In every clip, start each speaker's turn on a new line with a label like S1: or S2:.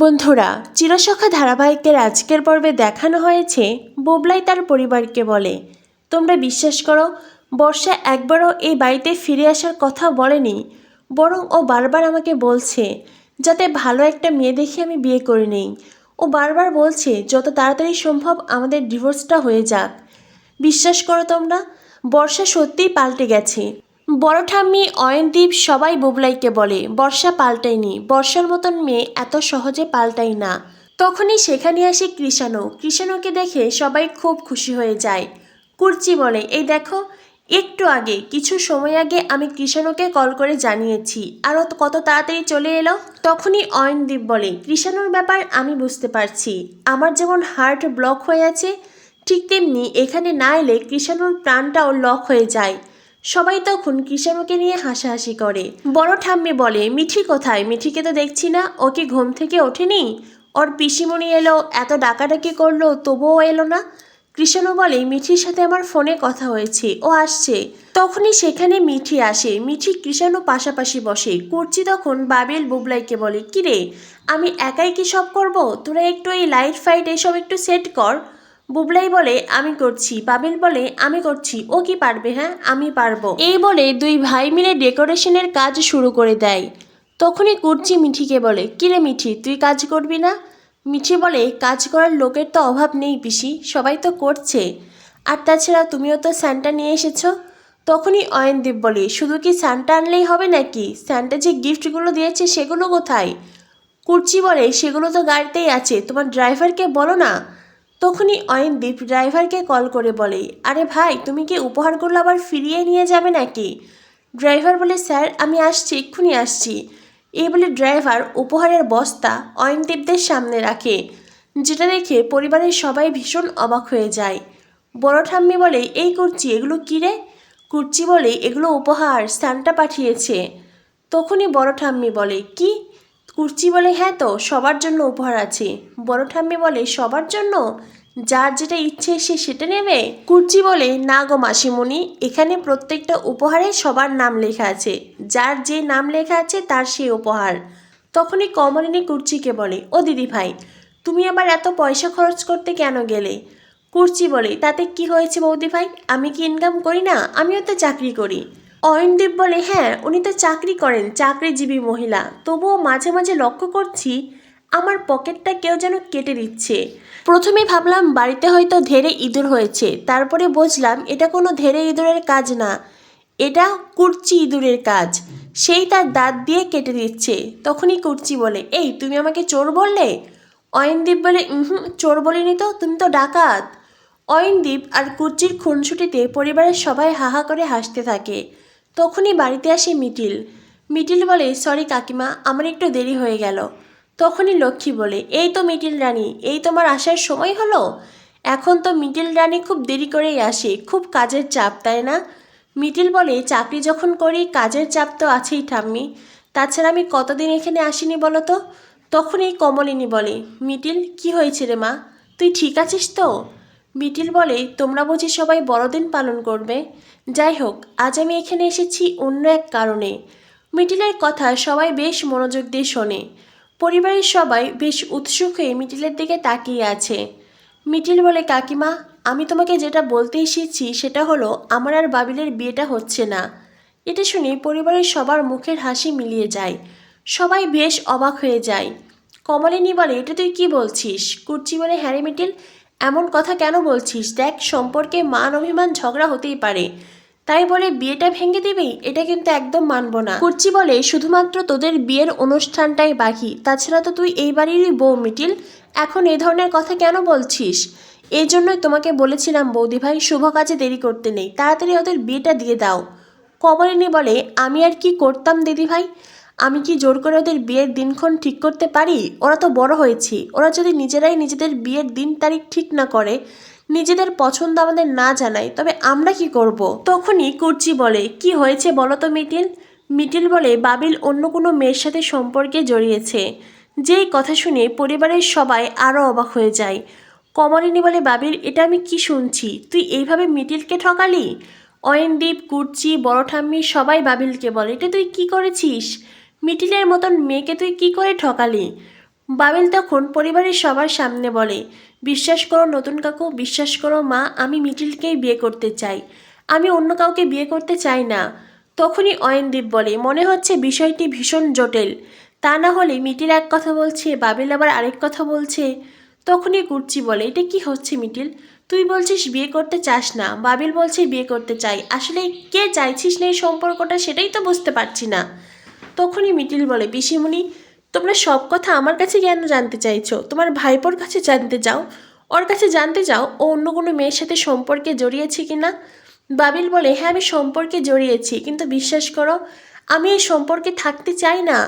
S1: বন্ধুরা, চিরসখা ধারাবাহিকের আজকের পর্বে দেখানো হয়েছে বুবলাই তার পরিবারকে বলে, তোমরা বিশ্বাস করো, বর্ষা একবারও এই বাড়িতে ফিরে আসার কথা বলেনি, বরং ও বারবার আমাকে বলছে যাতে ভালো একটা মেয়ে দেখে আমি বিয়ে করে নেই। ও বারবার বলছে যত তাড়াতাড়ি সম্ভব আমাদের ডিভোর্সটা হয়ে যাক। বিশ্বাস করো তোমরা, বর্ষা সত্যিই পাল্টে গেছে। বড় ঠাম্মি, অয়নদীপ সবাই বুবলাইকে বলে বর্ষা পাল্টায়নি, বর্ষার মতন মেয়ে এত সহজে পাল্টাই না। তখনই সেখানে আসে কৃষাণুকে দেখে সবাই খুব খুশি হয়ে যায়। কুর্চি বলে, এই দেখো, একটু আগে, কিছু সময় আগে আমি কৃষাণুকে কল করে জানিয়েছি, আরও কত তাড়াতাড়ি চলে এলো। তখনই অয়নদীপ বলে, কৃষাণুর ব্যাপার আমি বুঝতে পারছি, আমার যেমন হার্ট ব্লক হয়ে আছে ঠিক তেমনি এখানে না এলে কৃষাণুর প্রাণটাও লক হয়ে যায়। সবাই তখন কৃষাণুকে নিয়ে হাসাহাসি করে। বড় ঠাম্মি বলে, মিঠি কোথায়? মিঠিকে তো দেখছি না, ও কি ঘুম থেকে ওঠেনি? ওর পিসিমণি এলো, এত ডাকাডাকি করলো, তবুও এলো না। কৃষাণু বলে, মিঠির সাথে আমার ফোনে কথা হয়েছে, ও আসছে। তখনই সেখানে মিঠি আসে। মিঠি কৃষাণু পাশাপাশি বসে। কুর্চি তখন বাবিল বুবলাইকে বলে, কিরে, আমি একাই কি সব করব? তোরা একটু এই লাইট ফাইট এসব একটু সেট কর। বুবলাই বলে, আমি করছি। বাবিল বলে, আমি করছি। ও কি পারবে? হ্যাঁ, আমি পারবো। এই বলে দুই ভাই মিলে ডেকোরেশনের কাজ শুরু করে দেয়। তখনই কুর্চি মিঠিকে বলে, কিরে মিঠি, তুই কাজ করবি না? মিঠি বলে, কাজ করার লোকের তো অভাব নেই পিসি, সবাই তো করছে। আর তাছাড়া তুমিও তো স্যান্টা নিয়ে এসেছ। তখনই অয়নদীপ বলে, শুধু কি স্যান্টা আনলেই হবে নাকি? স্যান্টা যে গিফটগুলো দিয়েছে সেগুলো কোথায়? কুর্চি বলে, সেগুলো তো গাড়িতেই আছে, তোমার ড্রাইভারকে বলো না। তখনই অয়নদীপ ড্রাইভারকে কল করে বলে, আরে ভাই, তুমি কি উপহারগুলো আবার ফিরিয়ে নিয়ে যাবে নাকি? ড্রাইভার বলে, স্যার আমি আসছি, এক্ষুনি আসছি। এই বলে ড্রাইভার উপহারের বস্তা অয়নদীপদের সামনে রাখে, যেটা দেখে পরিবারের সবাই ভীষণ অবাক হয়ে যায়। বড় ঠাম্মি বলে, এই কুর্চি, এগুলো কী রে? কুর্চি বলে, এগুলো উপহার, সান্টা পাঠিয়েছে। তখনই বড় ঠাম্মি বলে, কি? কুর্চি বলে, হ্যাঁ তো, সবার জন্য উপহার আছে। বড় ঠাম্মি বলে, সবার জন্য? যার যেটা ইচ্ছে সে সেটা নেবে? কুর্চি বলে, না গো মাসিমণি, এখানে প্রত্যেকটা উপহারে সবার নাম লেখা আছে, যার যে নাম লেখা আছে তার সেই উপহার। তখনই কমলিনী কুর্চিকে বলে, ও দিদি ভাই, তুমি আবার এত পয়সা খরচ করতে কেন গেলে? কুর্চি বলে, তাতে কি হয়েছে বৌদি ভাই, আমি কি ইনকাম করি না? আমিও তো চাকরি করি। অয়নদীপ বলে, হ্যাঁ উনি তো চাকরি করেন, চাকরিজীবী মহিলা, তবুও মাঝে মাঝে লক্ষ্য করছি আমার পকেটটা কেউ যেন কেটে দিচ্ছে। প্রথমে ভাবলাম বাড়িতে হয়তো ধেড়ে ইঁদুর হয়েছে, তারপরে বুঝলাম এটা কোনো ধেড়ে ইঁদুরের কাজ না, এটা কুর্চি ইঁদুরের কাজ, সেই তার দাঁত দিয়ে কেটে দিচ্ছে। তখনই কুর্চি বলে, এই তুমি আমাকে চোর বললে? অয়নদীপ বলে, চোর বলিনি তো, তুমি তো ডাকাত। অয়নদীপ আর কুর্চির খুনসুটিতে পরিবারের সবাই হাহা করে হাসতে থাকে। তখনই বাড়িতে আসে মিটিল। মিটিল বলে, সরি কাকিমা, আমার একটু দেরি হয়ে গেল। তখনই লক্ষ্মী বলে, এই তো মিটিল রানী, এই তোমার আসার সময় হলো? এখন তো মিটিল রানী খুব দেরি করেই আসে, খুব কাজের চাপ, তাই না? মিটিল বলে, চাকরি যখন করি কাজের চাপ তো আছেই ঠাম্মি, তাছাড়া আমি কতদিন এখানে আসিনি বলো তো? তখন এই কমলিনী বলে, মিটিল কি হয়েছে রে মা, তুই ঠিক আছিস তো? মিটিল বলে, তোমরা বুঝি সবাই বড়দিন পালন করবে? যাই হোক, আজ আমি এখানে এসেছি অন্য এক কারণে। মিটিলের কথা সবাই বেশ মনোযোগ দিয়ে শোনে। পরিবারের সবাই বেশ উৎসুক হয়ে মিটিলের দিকে তাকিয়ে আছে। মিটিল বলে, কাকিমা, আমি তোমাকে যেটা বলতে এসেছি সেটা হলো আমার আর বাবিলের বিয়েটা হচ্ছে না। এটা শুনে পরিবারের সবার মুখের হাসি মিলিয়ে যায়, সবাই বেশ অবাক হয়ে যায়। কমলিনী বলে, এটা তুই কি বলছিস? কুর্চি বলে, হ্যাঁ রে মিটিল, এমন কথা কেন বলছিস? দেখ, সম্পর্কে মান অভিমান ঝগড়া হতেই পারে, তাই বলে বিয়েটা ভেঙে দিবি? এটা কিন্তু একদম মানব না। কুর্চি বলে, শুধুমাত্র তোদের বিয়ের অনুষ্ঠানটাই বাকি, তাছাড়া তো তুই এই বাড়িরই বউ মিটিল, এখন এই ধরনের কথা কেন বলছিস? এই জন্যই তোমাকে বলেছিলাম বৌদি ভাই, শুভ কাজে দেরি করতে নেই, তাড়াতাড়ি ওদের বিয়েটা দিয়ে দাও। কমলিনী বলে, আমি আর কি করতাম দিদি ভাই, আমি কি জোর করে ওদের বিয়ের দিনক্ষণ ঠিক করতে পারি? ওরা তো বড় হয়েছে, ওরা যদি নিজেরাই নিজেদের বিয়ের দিন তারিখ ঠিক না করে, নিজেদের পছন্দ আমাদের না জানায়, তবে আমরা কি করব? তখনই কুর্চি বলে, কি হয়েছে বলো তো মিটিল? মিটিল বলে, বাবিল অন্য কোনো মেয়ের সাথে সম্পর্কে জড়িয়েছে। যেই কথা শুনে পরিবারের সবাই আরও অবাক হয়ে যায়। কমলিনী বলে, বাবিল, এটা আমি কি শুনছি? তুই এইভাবে মিটিলকে ঠকালি? অয়নদীপ, কুর্চি, বড় ঠাম্মি সবাই বাবিলকে বলে, এটা তুই কি করেছিস? মিটিলের মতন মেয়েকে তুই কি করে ঠকালি? বাবিল তখন পরিবারের সবার সামনে বলে, বিশ্বাস করো নতুন কাকু, বিশ্বাস করো মা, আমি মিটিলকেই বিয়ে করতে চাই, আমি অন্য কাউকে বিয়ে করতে চাই না। তখনই অয়নদীপ বলে, মনে হচ্ছে বিষয়টি ভীষণ জটিল, তা না হলে মিটিল এক কথা বলছে, বাবিল আবার আরেক কথা বলছে। তখনই কুর্চি বলে, এটা কি হচ্ছে মিটিল? তুই বলছিস বিয়ে করতে চাস না, বাবিল বলছে বিয়ে করতে চাই, আসলে কে চাইছিস না এই সম্পর্কটা সেটাই তো বুঝতে পারছি না। তখনই মিটিল বলে, পিসিমণি, তোমরা সব কথা আমার কাছে কেন জানতে চাইছো? তোমার ভাইপোর কাছে জানতে চাও, ওর কাছে জানতে চাও ও অন্য কোনো মেয়ের সাথে সম্পর্কে জড়িয়েছে কি না। বাবিল বলে, হ্যাঁ আমি সম্পর্কে জড়িয়েছি, কিন্তু বিশ্বাস করো আমি এই সম্পর্কে থাকতে চাই না,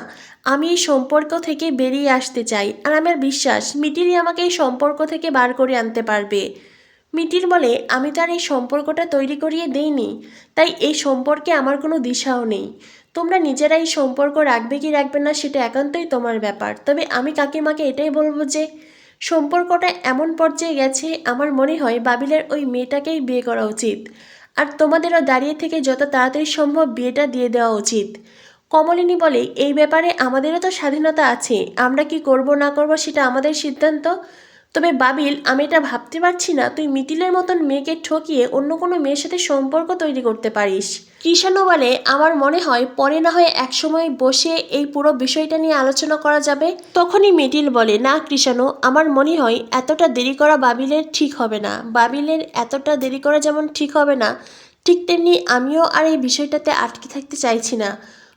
S1: আমি এই সম্পর্ক থেকে বেরিয়ে আসতে চাই, আর আমার বিশ্বাস মিটিলই আমাকে এই সম্পর্ক থেকে বার করে আনতে পারবে। মিটিল বলে, আমি তার এই সম্পর্কটা তৈরি করিয়ে দেইনি, তাই এই সম্পর্কে আমার কোনো দিশাও নেই। তোমরা নিজেরা এই সম্পর্ক রাখবে কি রাখবে না সেটা একান্তই তোমার ব্যাপার, তবে আমি কাকিমাকে এটাই বলবো যে সম্পর্কটা এমন পর্যায়ে গেছে, আমার মনে হয় বাবিলের ওই মেয়েটাকেই বিয়ে করা উচিত, আর তোমাদেরও দাঁড়িয়ে থেকে যত তাড়াতাড়ি সম্ভব বিয়েটা দিয়ে দেওয়া উচিত। কমলিনী বলে, এই ব্যাপারে আমাদেরও তো স্বাধীনতা আছে, আমরা কি করব না করব সেটা আমাদের সিদ্ধান্ত। তবে বাবিল, আমি এটা ভাবতে পারছি না তুই মিটিলের মতন মেয়েকে ঠকিয়ে অন্য কোনো মেয়ের সাথে সম্পর্ক তৈরি করতে পারিস। কৃষাণু বলে, আমার মনে হয় পরে না হয় একসময় বসে এই পুরো বিষয়টা নিয়ে আলোচনা করা যাবে। তখনই মিটিল বলে, না কৃষাণু, আমার মনে হয় এতটা দেরি করা বাবিলের ঠিক হবে না, বাবিলের এতটা দেরি করা যেমন ঠিক হবে না, ঠিক তেমনি আমিও আর এই বিষয়টাতে আটকে থাকতে চাইছি না।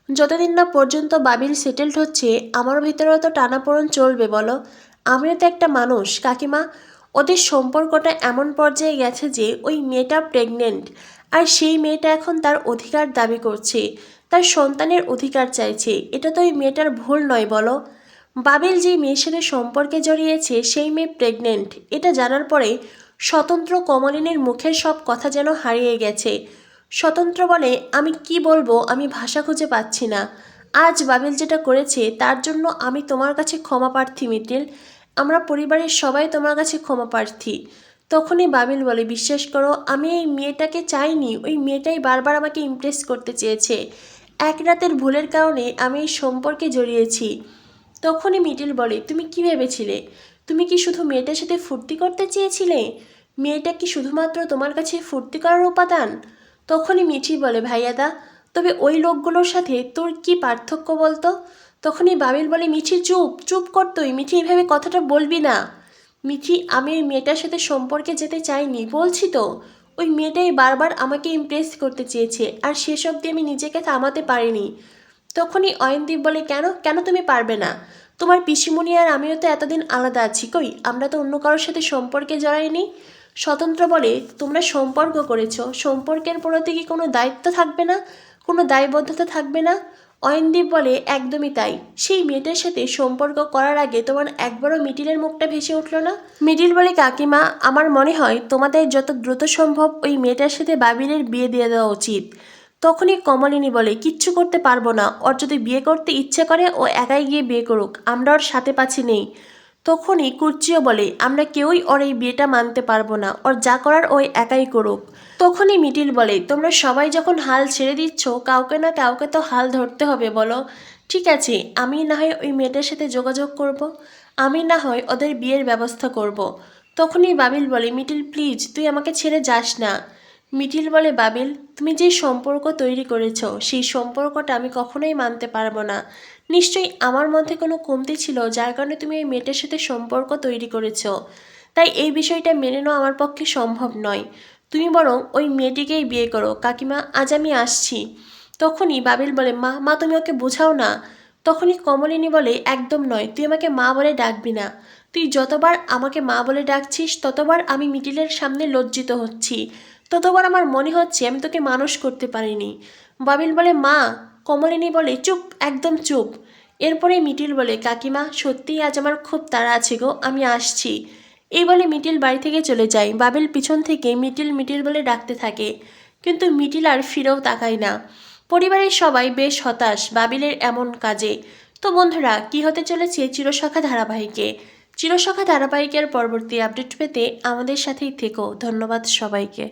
S1: যতদিন না পর্যন্ত বাবিল সেটেলড হচ্ছে আমার ভিতরেও তো টানাপোড়েন চলবে বলো। আমিও তো একটা মানুষ কাকিমা। ওদের সম্পর্কটা এমন পর্যায়ে গেছে যে ওই মেয়েটা প্রেগনেন্ট, আর সেই মেয়েটা এখন তার অধিকার দাবি করছে, তার সন্তানের অধিকার চাইছে, এটা তো ওই মেয়েটার ভুল নয় বলো। বাবিল যেই মেয়ের সাথে সম্পর্কে জড়িয়েছে সেই মেয়ে প্রেগনেন্ট, এটা জানার পরে স্বতন্ত্র কমলিনীর মুখের সব কথা যেন হারিয়ে গেছে। স্বতন্ত্র বলে, আমি কি বলবো, আমি ভাষা খুঁজে পাচ্ছি না। আজ বাবিল যেটা করেছে তার জন্য আমি তোমার কাছে ক্ষমা প্রার্থী মিটিল, আমরা পরিবারের সবাই তোমার কাছে ক্ষমা প্রার্থী। তখনই বাবিল বলে, বিশ্বাস করো আমি এই মেয়েটাকে চাইনি, ওই মেয়েটাই বারবার আমাকে ইমপ্রেস করতে চেয়েছে, এক রাতের ভুলের কারণে আমি এই সম্পর্কে জড়িয়েছি। তখনই মিটিল বলে, তুমি কি ভেবেছিলে? তুমি কি শুধু মেয়েটার সাথে ফুর্তি করতে চেয়েছিলে? মেয়েটা কি শুধুমাত্র তোমার কাছে ফুর্তি করার উপাদান? তখনই মিঠি বলে, ভাইয়াদা, তবে ওই লোকগুলোর সাথে তোর কি পার্থক্য বলতো? তখনই বাবিল বলে, মিঠি চুপ চুপ কর তুই, মিঠি এইভাবে কথাটা বলবি না। মিঠি, আমি ওই মেয়েটার সাথে সম্পর্কে যেতে চাইনি, বলছি তো। ওই মেয়েটাই বারবার আমাকে ইমপ্রেস করতে চেয়েছে, আর শেষ অবধি আমি নিজেকে থামাতে পারিনি। তখনই অয়নদীপ বলে, কেন কেন তুমি পারবে না? তোমার পিসিমণি আর আমিও তো এতদিন আলাদা আছি, কই আমরা তো অন্য কারোর সাথে সম্পর্কে জড়াইনি। স্বতন্ত্র বলে, তোমরা সম্পর্ক করেছো, সম্পর্কের প্রতি কি কোনো দায়িত্ব থাকবে না, কোনো দায়বদ্ধতা থাকবে না? অয়নদীপ বলে, একদমই তাই। সেই মেয়েটার সাথে সম্পর্ক করার আগে তোমার একবারও মিডিলের মুখটা ভেসে উঠল না? মিডিল বলে, কাকিমা, আমার মনে হয় তোমাদের যত দ্রুত সম্ভব ওই মেয়েটার সাথে বাবিলের বিয়ে দিয়ে দেওয়া উচিত। তখনই কমলিনী বলে, কিচ্ছু করতে পারবো না, ওর যদি বিয়ে করতে ইচ্ছে করে ও একাই গিয়ে বিয়ে করুক, আমরা ওর সাথে পাচ্ছি নেই। তখনই কুর্চিও বলে, আমরা কেউই ওর এই বিয়েটা মানতে পারবো না, ওর যা করার ওই একাই করুক। তখনই মিটিল বলে, তোমরা সবাই যখন হাল ছেড়ে দিচ্ছ, কাউকে না কাউকে তো হাল ধরতে হবে বলো। ঠিক আছে, আমি না হয় ওই মেয়েটার সাথে যোগাযোগ করব, আমি না হয় ওদের বিয়ের ব্যবস্থা করব। তখনই বাবিল বলে, মিটিল প্লিজ তুই আমাকে ছেড়ে যাস না। মিটিল বলে, বাবিল, তুমি যে সম্পর্ক তৈরি করেছো সেই সম্পর্কটা আমি কখনোই মানতে পারবো না। নিশ্চয়ই আমার মধ্যে কোনো কমতি ছিল যার কারণে তুমি এই মেয়েটার সাথে সম্পর্ক তৈরি করেছো, তাই এই বিষয়টা মেনে নেওয়া আমার পক্ষে সম্ভব নয়। তুমি বরং ওই মেয়েটিকেই বিয়ে করো। কাকিমা, আজ আমি আসছি। তখনই বাবিল বলে, মা মা তুমি ওকে বোঝাও না। তখনই কমলিনী বলে, একদম নয়, তুই আমাকে মা বলে ডাকবি না। তুই যতবার আমাকে মা বলে ডাকছিস ততবার আমি মিডিলের সামনে লজ্জিত হচ্ছি, ততবার আমার মনে হচ্ছে আমি তোকে মানুষ করতে পারিনি। বাবিল বলে, মা। কমলিনী বলে, চুপ, একদম চুপ। এরপরে মিটিল বলে, কাকিমা সত্যিই আজ আমার খুব তাড়া আছে গো, আমি আসছি। এই বলে মিটিল বাড়ি থেকে চলে যায়। বাবিল পিছন থেকে মিটিল মিটিল বলে ডাকতে থাকে, কিন্তু মিটিল আর ফিরেও তাকায় না। পরিবারের সবাই বেশ হতাশ বাবিলের এমন কাজে। তো বন্ধুরা, কি হতে চলেছে চিরসখা ধারাবাহিকে? চিরসখা ধারাবাহিকের পরবর্তী আপডেট পেতে আমাদের সাথেই থেকো। ধন্যবাদ সবাইকে।